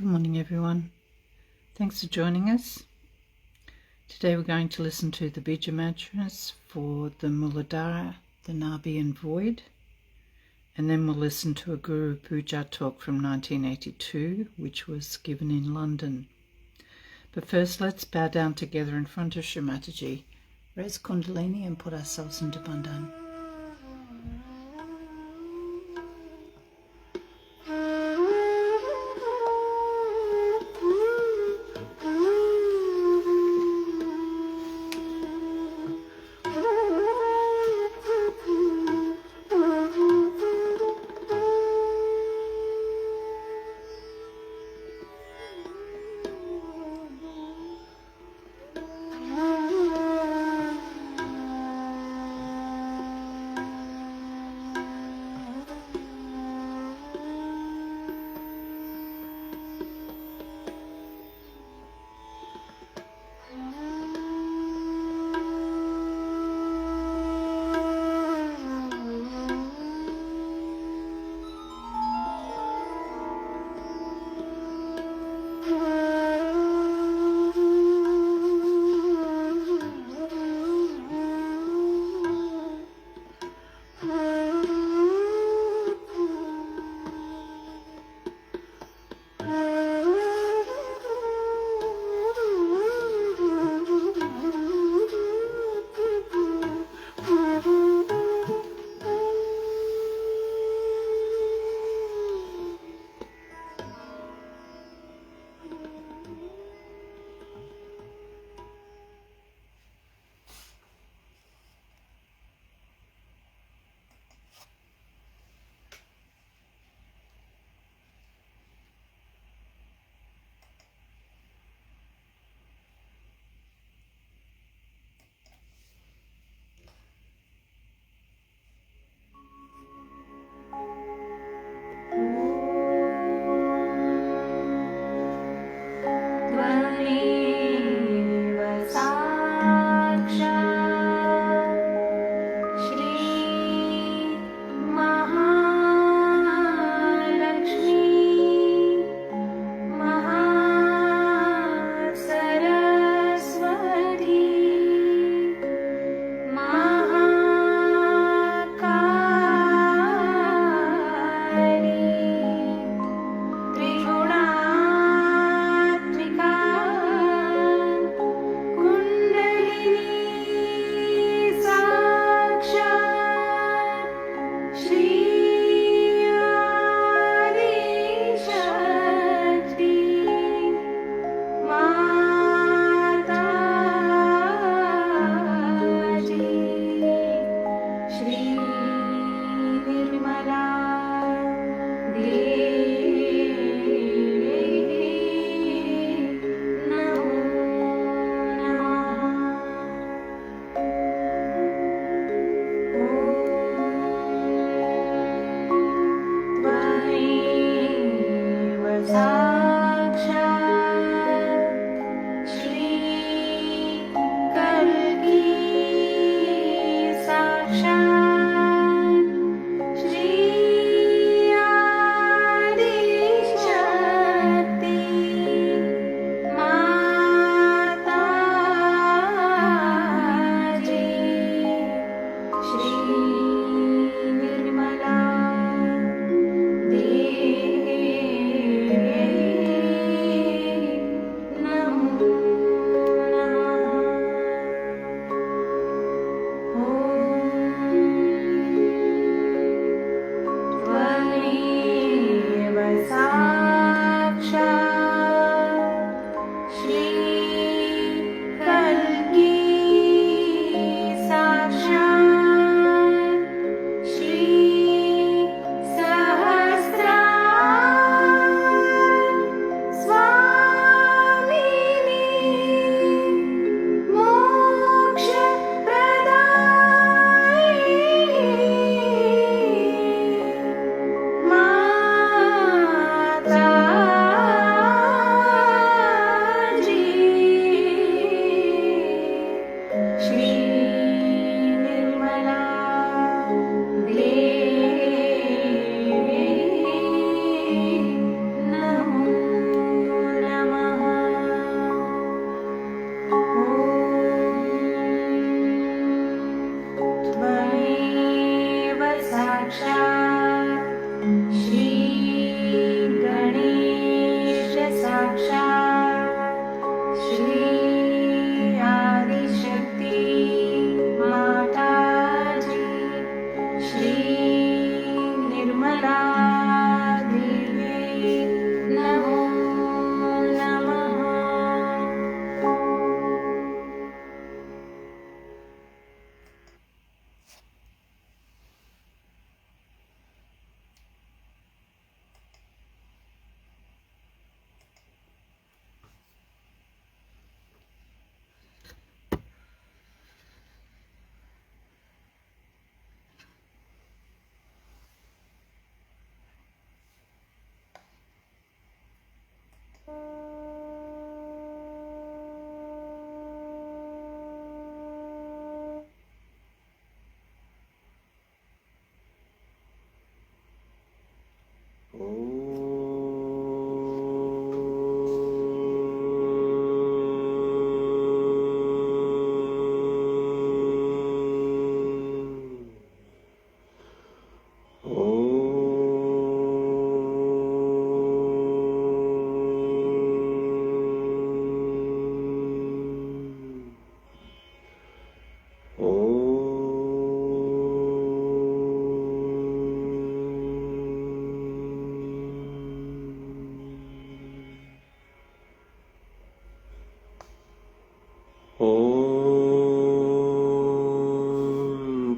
Good morning, everyone. Thanks for joining us. Today we're going to listen to the Bija mantras for the Muladhara, the Nabi and Void, and then we'll listen to a Guru Puja talk from 1982, which was given in London. But first, let's bow down together in front of Shri Mataji, raise Kundalini and put ourselves into Bandhan.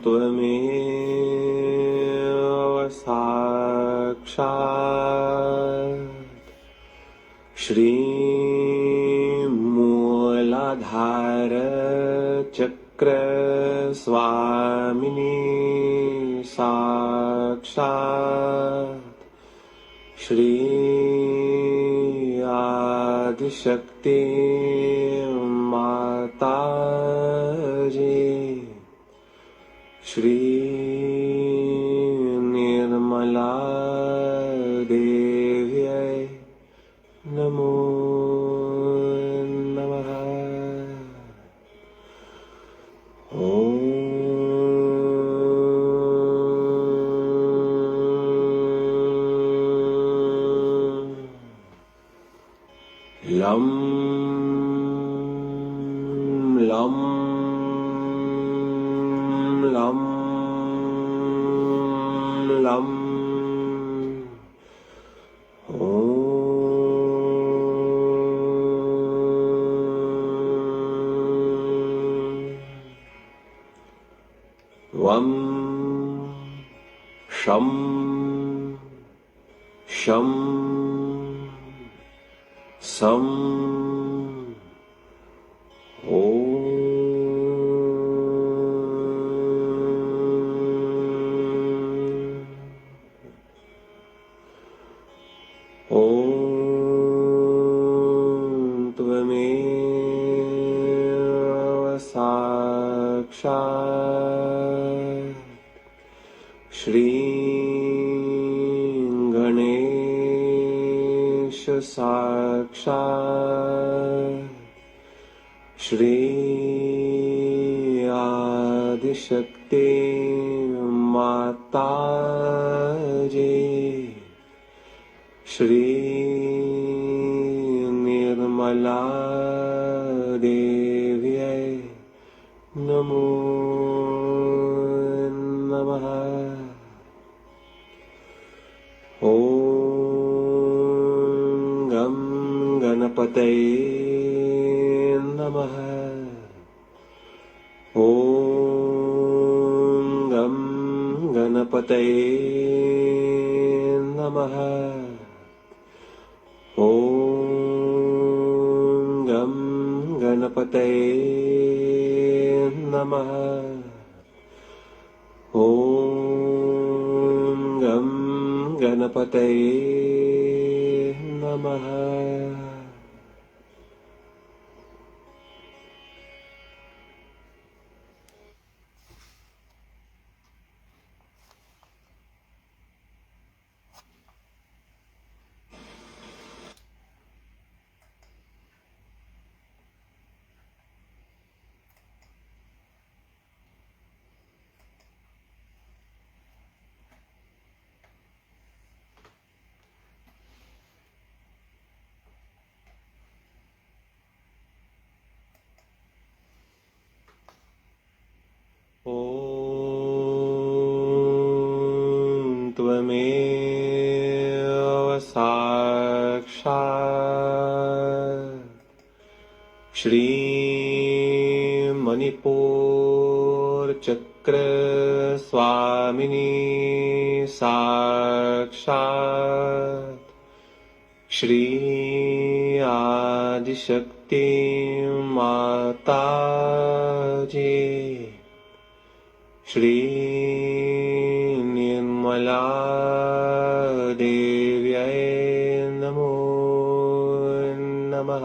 त्वमेव साक्षात् श्रीमूलाधार चक्रस्वामिनी साक्षात् श्री आदिशक्ति माताजी श्री निर्मला देव्यै नमो नमः। लं लं लं लं वं शं शं सं त्वमेव साक्षात् श्री गणेश साक्षात् श्री आदिशक्ति माताजी श्री निर्मला देव्यै नमो नमः। ॐ गं गणपतये नमः। ॐ गं गणपतये नमः। ॐ गं गणपतये नमः। ॐ गं गणपतये नमः। त्वमेव साक्षात् श्री मणिपुर चक्र स्वामिनी साक्षात् श्री आदिशक्ति माताजी श्री निर्मला देव्यै नमो नमः।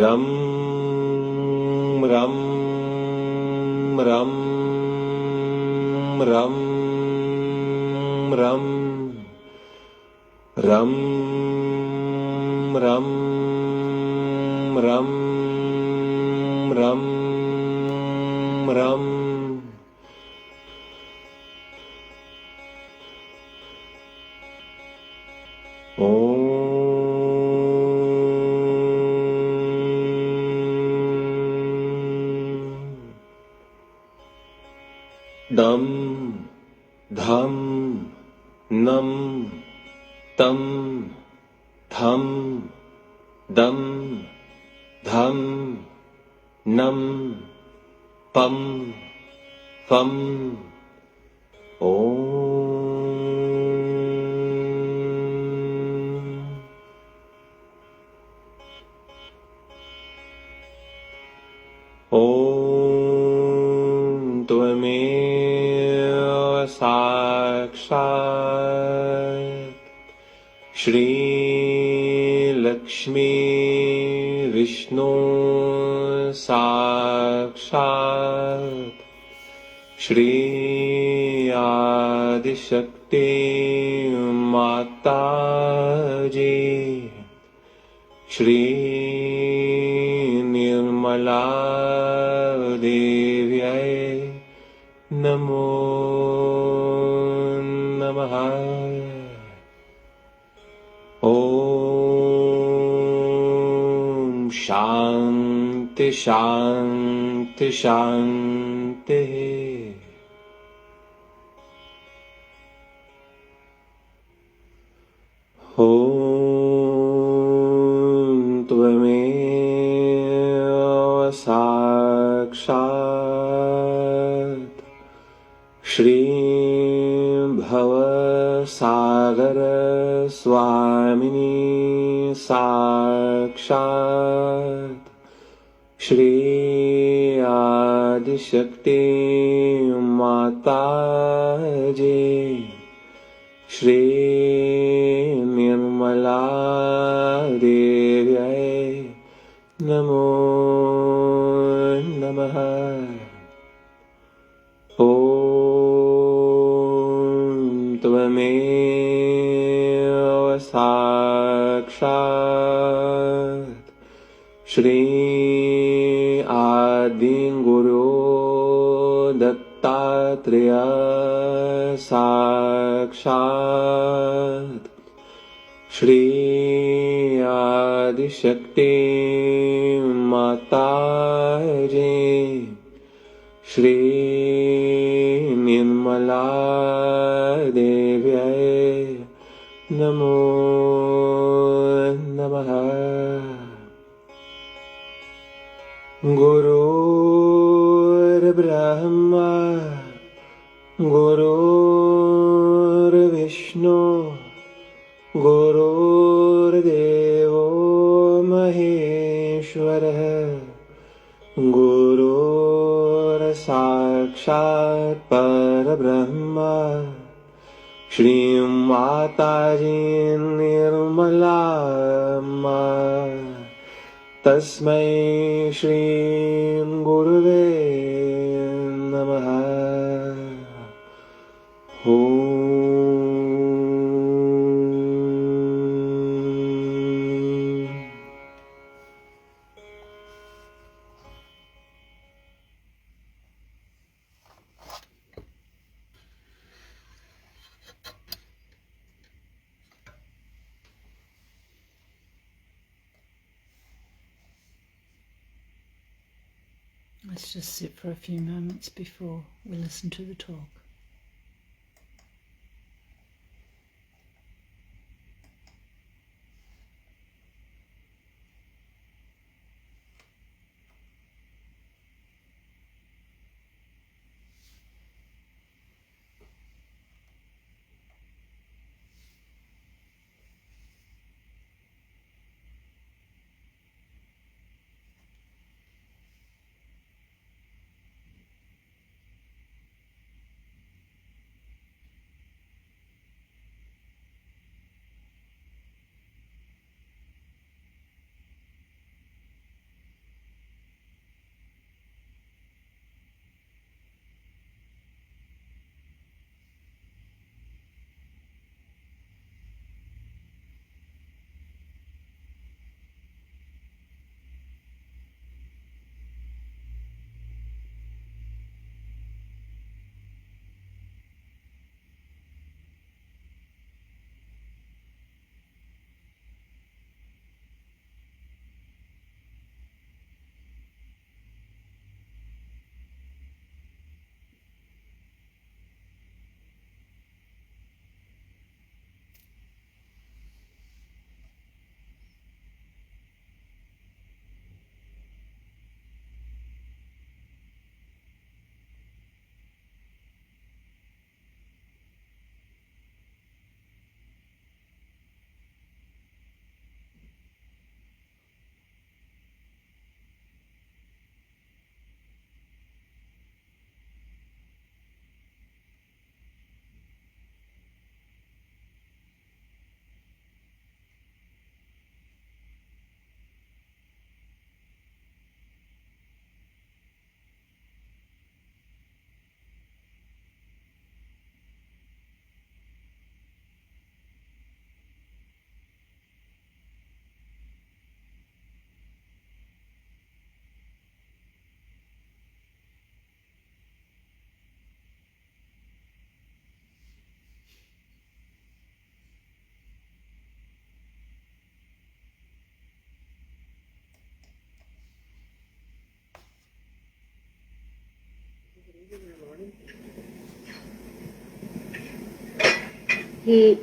रं रं रं रं रं रं रं रं रं रं दम धम नम तम धम दम धम नम पम फम ॐ त्वमेव साक्षात् श्रीलक्ष्मी विष्णु साक्षात् श्री आदिशक्ति माताजी श्री निर्मला देव्यै नमो नमः। ॐ शान्ति शान्ति शान्तिः। ॐ त्वमेव साक्षात् श्री भवसागर स्वामिनी साक्षात् श्री आदिशक्ति माताजी श्री निर्मला देव्यै नमो नमः। ॐ त्वमेव साक्षात् श्री आदिगुरो दत्तात्रेय साक्षात् श्री आदिशक्ति माताजी श्री निर्मला देव्यै नमो नमः। गुरुर्ब्रह्मा गुरुर्विष्णु गुरुर्देवो महेश्वरः गुरुर्साक्षात् परब्रह्म श्रीं माताजी निर्मलाम्मा तस्मै श्रीं गुरुवे नमः। Let's just sit for a few moments before we listen to the talk. he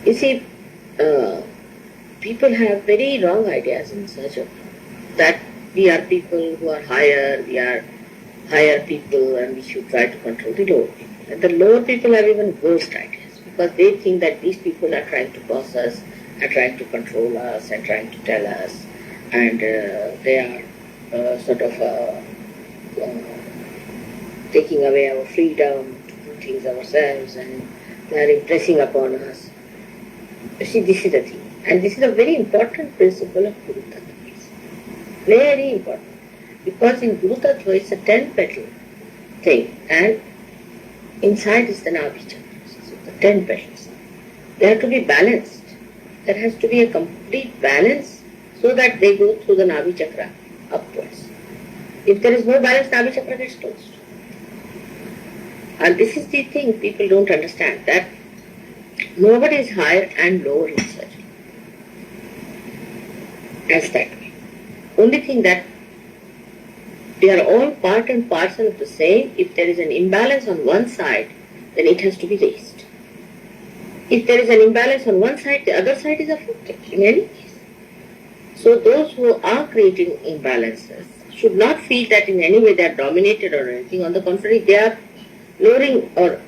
you see, people have very wrong ideas in such a that we are people who are higher, we are higher people and we should try to control the lower people. And the lower people have even worse ideas because they think that these people are trying to boss us, are trying to control us and trying to tell us, and they are sort of taking away our freedom to do things ourselves, and they are impressing upon us. You see, this is the thing. And this is a very important principle of Guru Tattva. Very important. Because in Guru Tattva it's a 10-petal thing, and inside is the Nabhi Chakra. So the 10 petals. They have to be balanced. There has to be a complete balance so that they go through the Nabhi Chakra upwards. If there is no balance, Nabhi Chakra gets closed. And this is the thing people don't understand, that nobody is higher and lower in such as that way. Only thing that they are all part and parcel of the same. If there is an imbalance on one side, then it has to be raised. If there is an imbalance on one side, the other side is affected in any case. So those who are creating imbalances should not feel that in any way they are dominated or anything. On the contrary, they are lowering or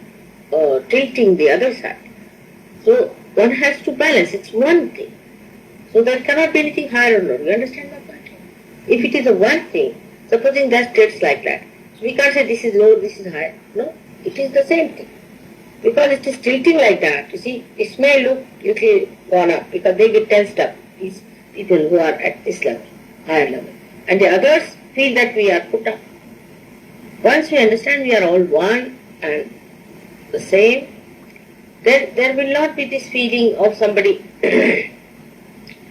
tilting the other side. So one has to balance. It's one thing. So there cannot be anything higher or lower. You understand my point? If it is a one thing, supposing that states like that, so we can't say this is low, this is high. No, it is the same thing. Because it is tilting like that. You see, it may look little gone up because they get tensed up. These people who are at this level, higher level. And the others feel that we are put up. Once we understand we are all one and the same, then there will not be this feeling of somebody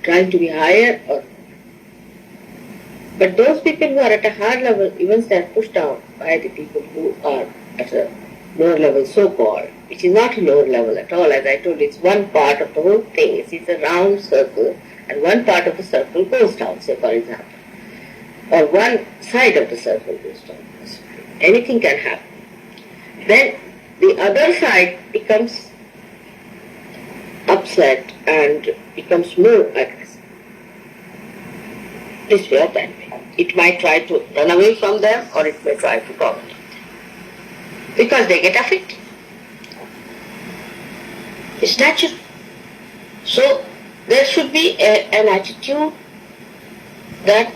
trying to be higher or. But those people who are at a higher level, even they are pushed down by the people who are at a lower level, so-called, which is not a lower level at all. As I told you, it's one part of the whole thing. It's a round circle, and one part of the circle goes down, say for example. Or one side of the circle goes down. Anything can happen. Then the other side becomes upset and becomes more aggressive. This way or that way. It might try to run away from them or it may try to dominate them. Because they get affected. It's natural. So there should be an attitude that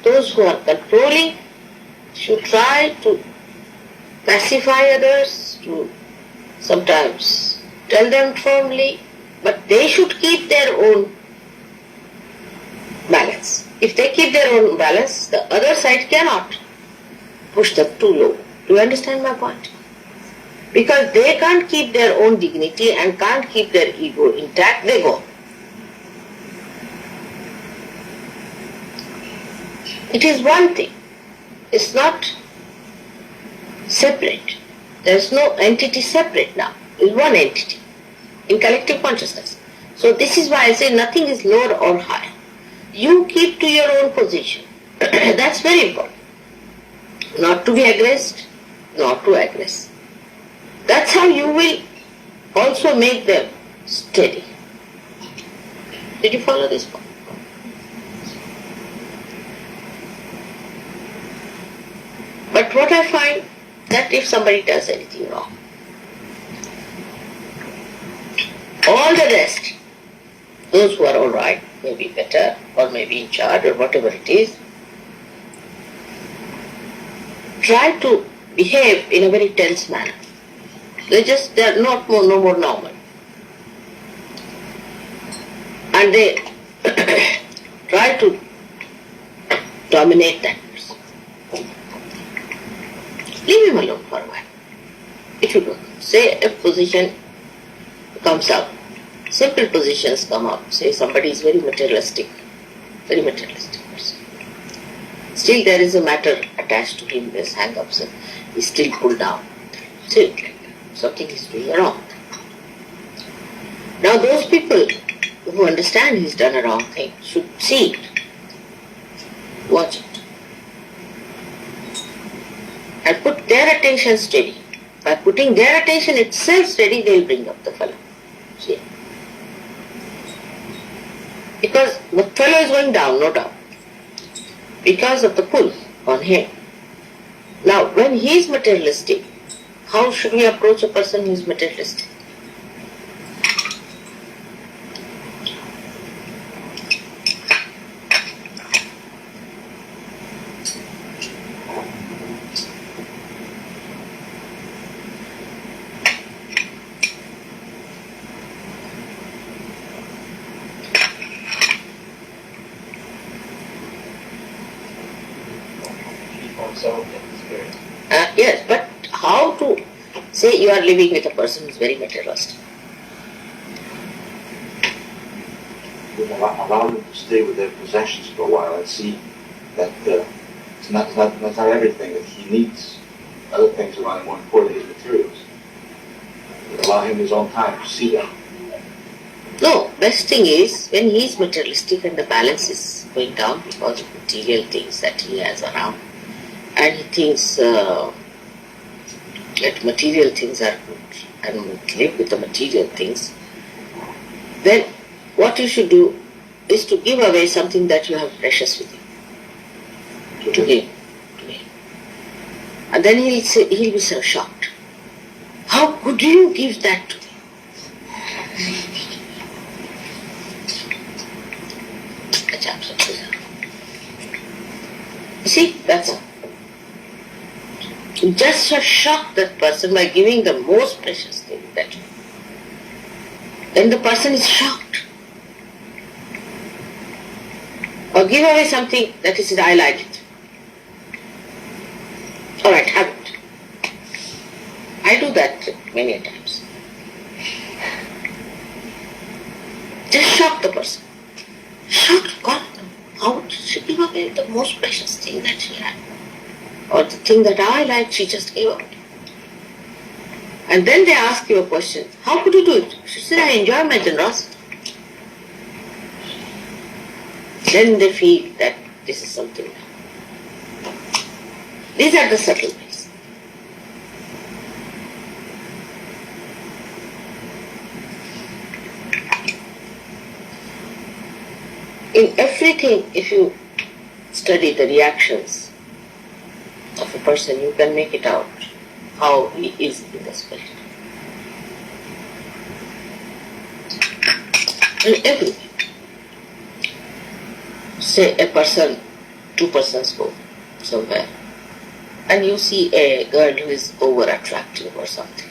those who are controlling should try to pacify others, to sometimes tell them firmly, but they should keep their own balance. If they keep their own balance, the other side cannot push them too low. Do you understand my point? Because they can't keep their own dignity and can't keep their ego intact, they go. It is one thing. It's not separate. There is no entity separate now. It's one entity in collective consciousness. So this is why I say nothing is lower or higher. You keep to your own position. That's very important. Not to be aggressed, not to aggress. That's how you will also make them steady. Did you follow this point? But what I find, that if somebody does anything wrong, all the rest, those who are all right, may be better or may be in charge or whatever it is, try to behave in a very tense manner. They are no more normal. And they try to dominate that person. Leave him alone for a while. If you don't, say a position comes up, simple positions come up, say somebody is very materialistic person. Still there is a matter attached to him, there's hang-ups, and he's still pulled down. Still, something is doing wrong. Now those people who understand he's done a wrong thing should see it, watch it, and put their attention steady. By putting their attention itself steady, they'll bring up the fellow. See? Because the fellow is going down, no doubt, because of the pull on him. Now, when he is materialistic, how should we approach a person who is materialistic? Yes, but how to say you are living with a person who is very materialistic? Allow them to stay with their possessions for a while and see that it's not everything that he needs. Other things are more important than his materials. Allow him his own time to see them. No, best thing is when he is materialistic and the balance is going down because of material things that he has around, and he thinks that material things are good and live with the material things, then what you should do is to give away something that you have precious with you to him. And then he'll be so shocked. How could you give that to me? You see, that's all. You just shock that person by giving the most precious thing that you. Then the person is shocked. Or give away something that is, I like it. Alright, have it. I do that many times. Just shock the person. Shock, God, how did she give away the most precious thing that she had? Or the thing that I liked, she just gave away. And then they ask you a question, how could you do it? She said, I enjoy my generosity. Then they feel that this is something. These are the subtle ways. In everything, if you study the reactions of a person, you can make it out how he is in the spirit. In everything. Say a person, two persons go somewhere, and you see a girl who is over attractive or something,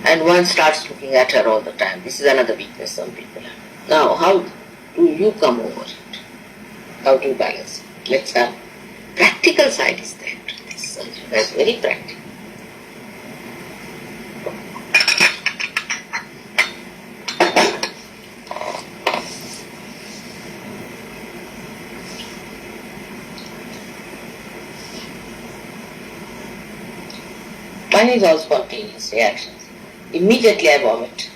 and one starts looking at her all the time. This is another weakness some people have. Now, how do you come over it? How do you balance it? Let's have practical side is there. This is very practical. Mine is all spontaneous reactions. Immediately I vomit.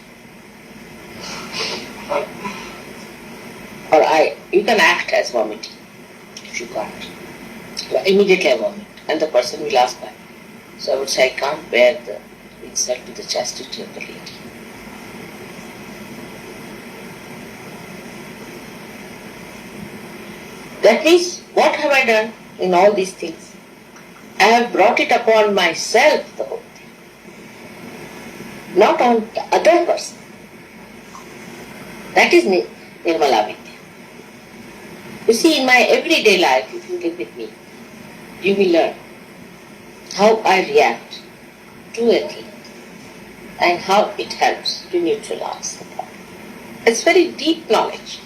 Or you can act as vomiting if you can't. But immediately I vomit, and the person will ask why. So I would say I can't bear the insult to the chastity of the lady. That means, what have I done in all these things? I have brought it upon myself, the whole thing. Not on the other person. That is Nirmala Vidya. You see, in my everyday life, if you live with me, you will learn how I react to a thing and how it helps to neutralize the problem. It's very deep knowledge.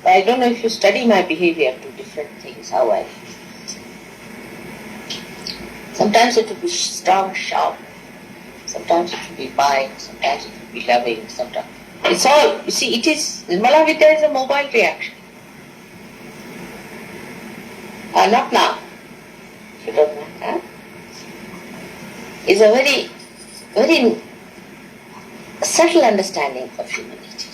I don't know if you study my behavior to different things, how I react. Sometimes it will be strong, sharp. Sometimes it will be mild. Sometimes it will be loving. Sometimes it's all, you see, it is, Nirmala Vidya is a mobile reaction. Not now. You don't know. Huh? It's a very, very a subtle understanding of human nature.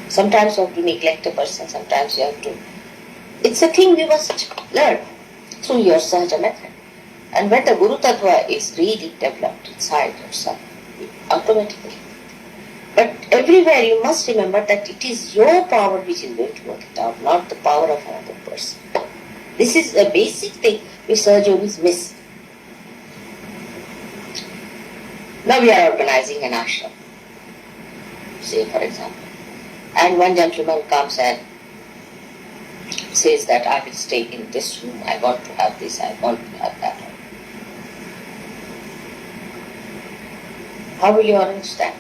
Sometimes you have to neglect a person, sometimes you have to. It's a thing we must learn through your Sahaja method. And when the Guru Tattva is really developed inside yourself, automatically. But everywhere you must remember that it is your power which is going to work it out, not the power of another person. This is a basic thing which Sahajogis miss. Now we are organizing an ashram, say for example, and one gentleman comes and says that I will stay in this room, I want to have this, I want to have that. How will you arrange that?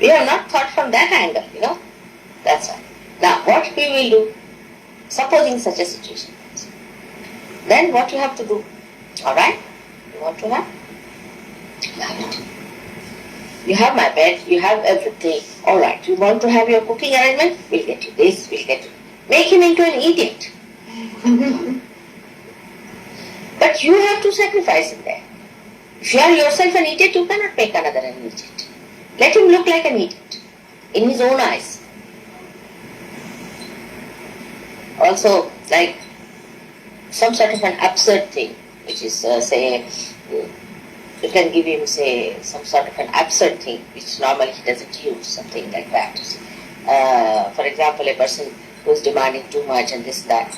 We have not thought from that angle, That's why. Now, what we will do, supposing such a situation, then what you have to do? Alright? You want to have? You have my bed, you have everything. Alright, you want to have your cooking arrangement? We'll get you this, we'll get you. Make him into an idiot. But you have to sacrifice in there. If you are yourself an idiot, you cannot make another an idiot. Let him look like an idiot in his own eyes. Also, like some sort of an absurd thing, which is, say, you can give him, say, some sort of an absurd thing, which normally he doesn't use, something like that. For example, a person who is demanding too much and this, that,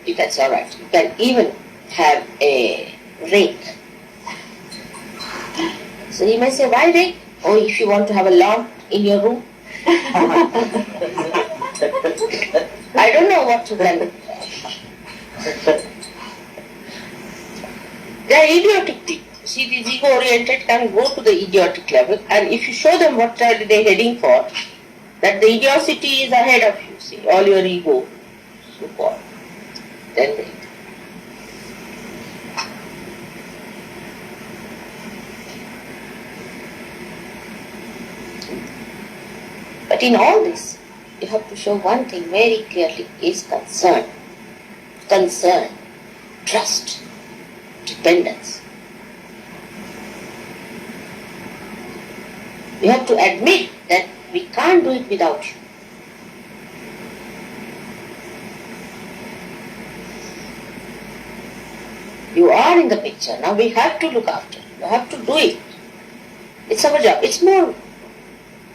you can say, alright, you can even have a rake. So he may say, why rake? Oh, if you want to have a lawn in your room. I don't know what to tell. They are idiotic things. See, these ego-oriented can go to the idiotic level, and if you show them what are they heading for, that the idiocy is ahead of you, see, all your ego, so called, then they. But in all this, you have to show one thing very clearly is concern, trust, dependence. You have to admit that we can't do it without you. You are in the picture, now we have to look after you. You have to do it. It's our job. It's more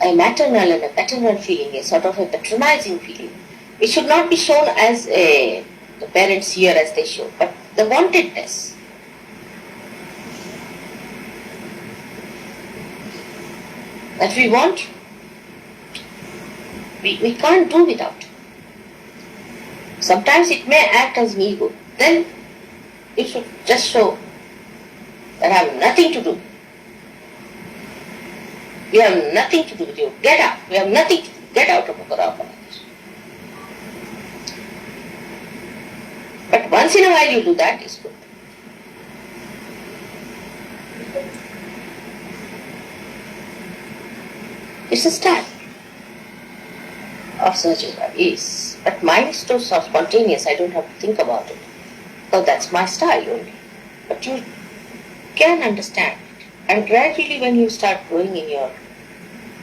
a maternal and a paternal feeling, a sort of a patronizing feeling. It should not be shown as the parents here as they show, but the wantedness. That we want, we can't do without. Sometimes it may act as an ego. Then it should just show that I have nothing to do. We have nothing to do with you. Get out. We have nothing to do. Get out of our organization. But once in a while you do that, it's good. It's a style of searching. Yes. But mine is so spontaneous, I don't have to think about it. So that's my style only. But you can understand it. And gradually when you start growing in your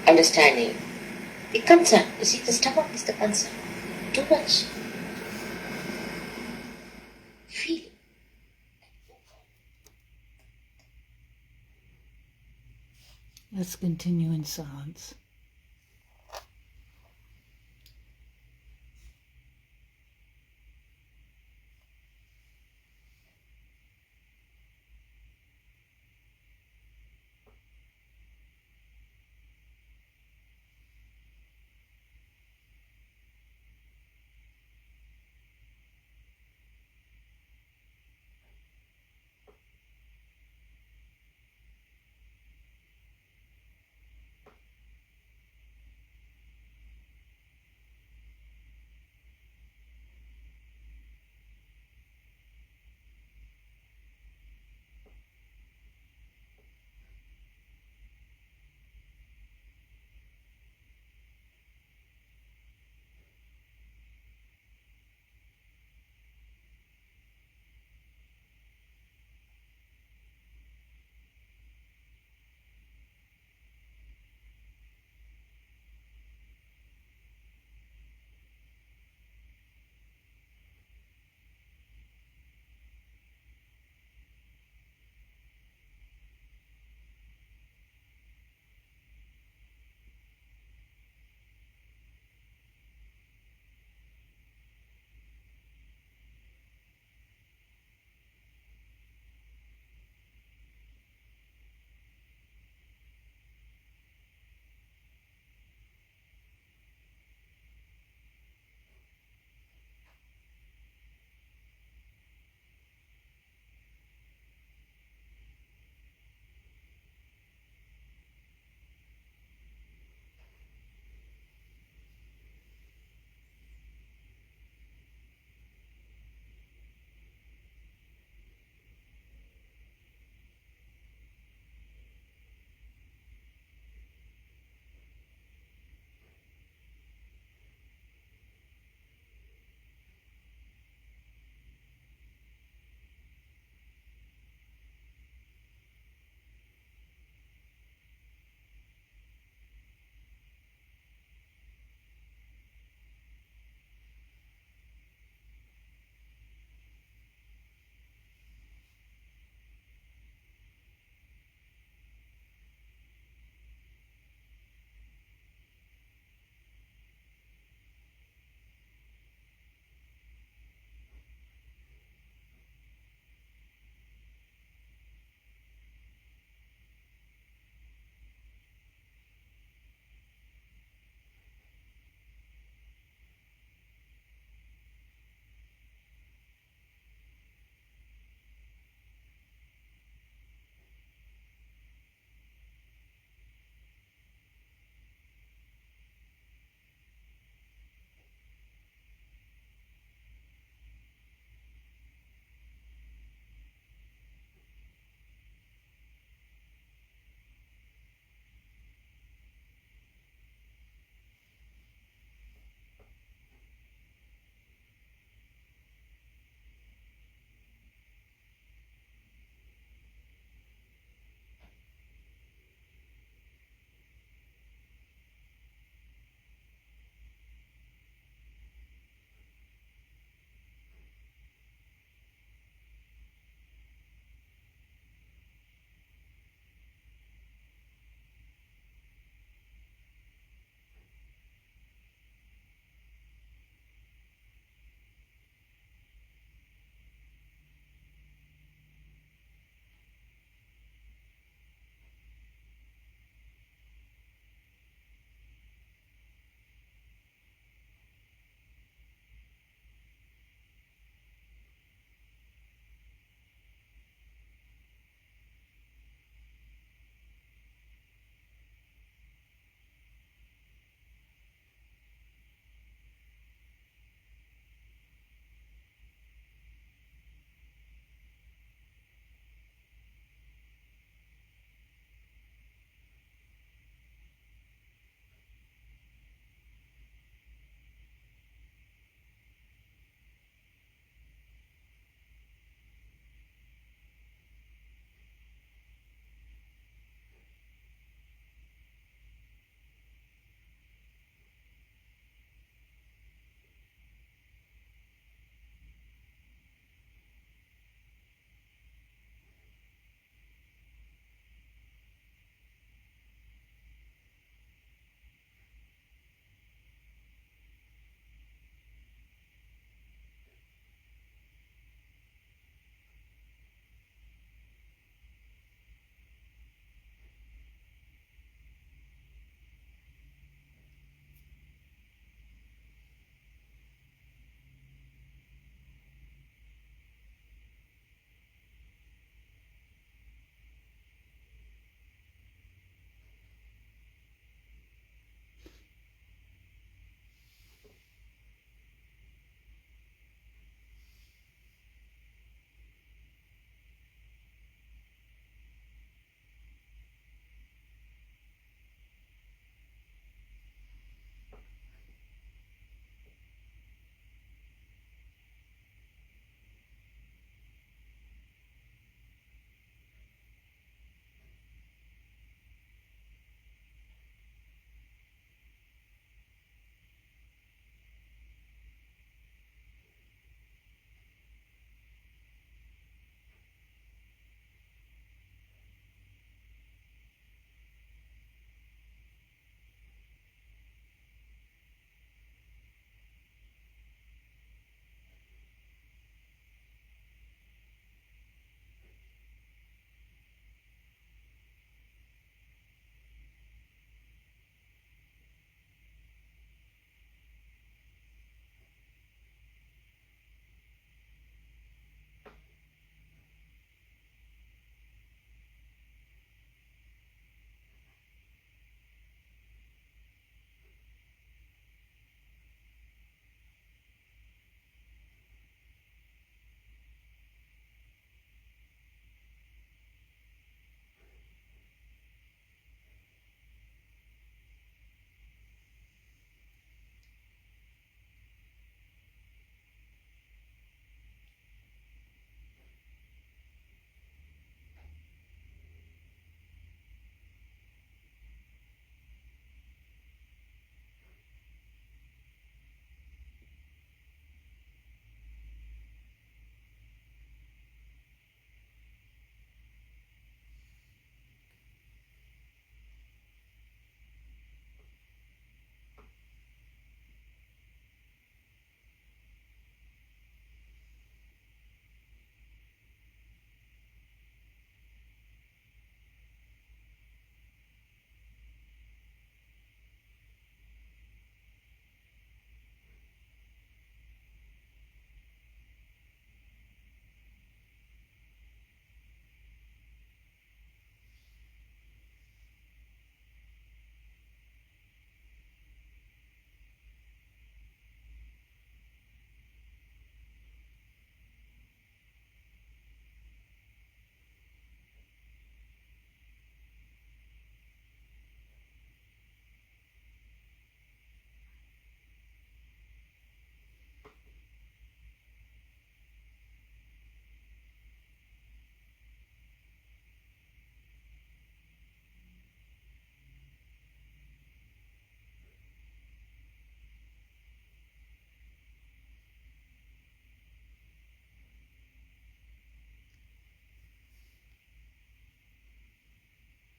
understanding, the concern, you see, the stomach is the concern. Too much feeling. Let's continue in silence.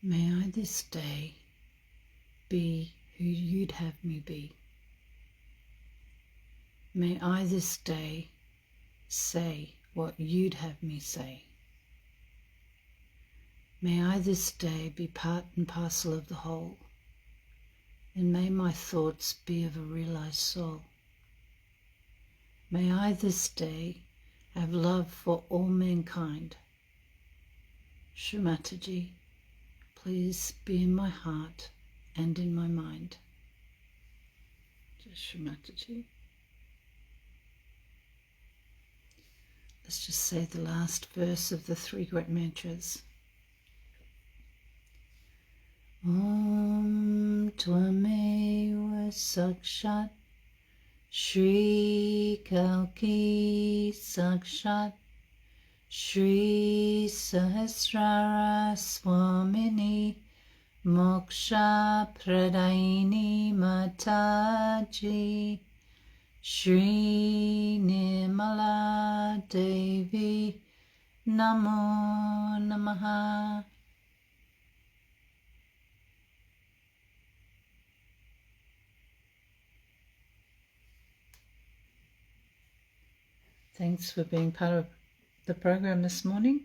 May I this day be who you'd have me be. May I this day say what you'd have me say. May I this day be part and parcel of the whole, and may my thoughts be of a realized soul. May I this day have love for all mankind. Shri Mataji, please be in my heart and in my mind. Just Shri Mataji. Let's just say the last verse of the three great mantras. Om Tvameva Sakshat Shri Kalki Sakshat Shri Sahasrara Swamini Moksha Pradaini Mataji Shri Nirmala Devi Namo Namaha. Thanks for being part of the program this morning.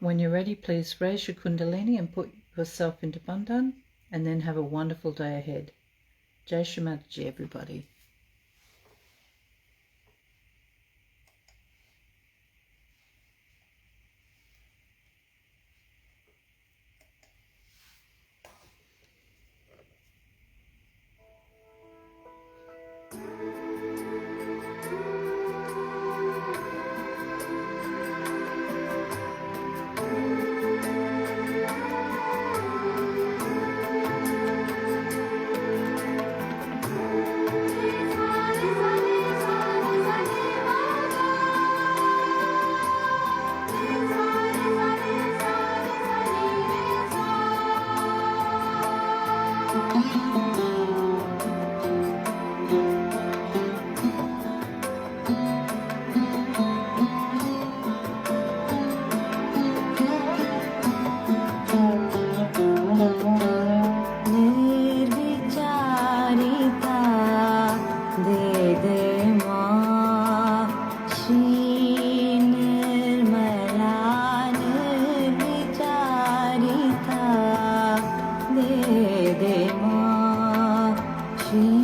When you're ready, please raise your Kundalini and put yourself into Bandhan, and then have a wonderful day ahead. Jai Shri Mataji, everybody. Shri